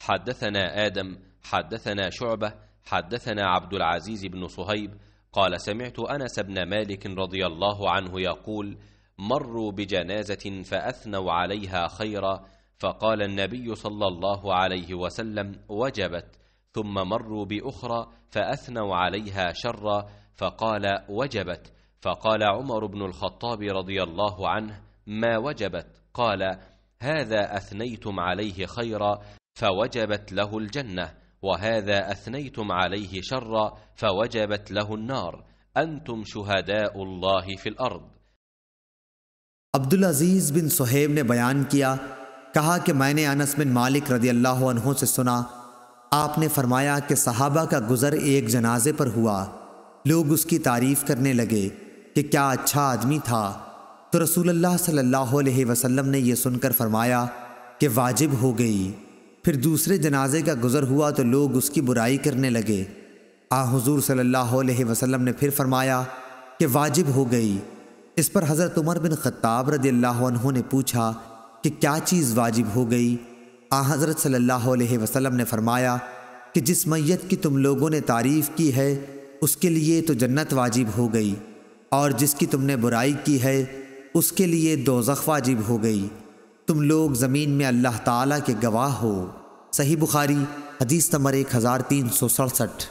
حدثنا آدم حدثنا شعبة حدثنا عبد العزيز بن صهيب قال سمعت أنس بن مالك رضي الله عنه يقول مروا بجنازة فأثنوا عليها خيرا فقال النبي صلى الله عليه وسلم وجبت، ثم مروا بأخرى فأثنوا عليها شرا فقال وجبت، فقال عمر بن الخطاب رضي الله عنه ما وجبت؟ قال هذا أثنيتم عليه خيرا فوجبت له الجنة، وهذا أثنيتم عليه شرا فوجبت له النار، أنتم شهداء الله في الأرض। अब्दुल-अज़ीज़ बिन सुहैब ने बयान किया, कहा कि मैंने अनस बिन मालिक रज़ी अल्लाह अन्हु से सुना, आपने फरमाया कि सहाबा का गुज़र एक जनाजे पर हुआ। लोग उसकी तारीफ़ करने लगे कि क्या अच्छा आदमी था। तो रसूलुल्लाह सल्लल्लाहु अलैहि वसल्लम ने यह सुनकर फरमाया कि वाजिब हो गई। फिर दूसरे जनाजे का गुज़र हुआ तो लोग उसकी बुराई करने लगे। हुज़ूर सल्लल्लाहु अलैहि वसल्लम ने फिर फरमाया कि वाजिब हो गई। इस पर हज़रत उमर बिन ख़त्ताब रज़ियल्लाहु अन्हु ने पूछा कि क्या चीज़ वाजिब हो गई। हज़रत सल्लल्लाहु अलैहि वसल्लम ने फरमाया कि जिस मैयत की तुम लोगों ने तारीफ़ की है उसके लिए तो जन्नत वाजिब हो गई, और जिसकी तुमने बुराई की है उसके लिए दोज़ख वाजिब हो गई। तुम लोग ज़मीन में अल्लाह ताला के गवाह हो। सही बुखारी हदीस नंबर 1367।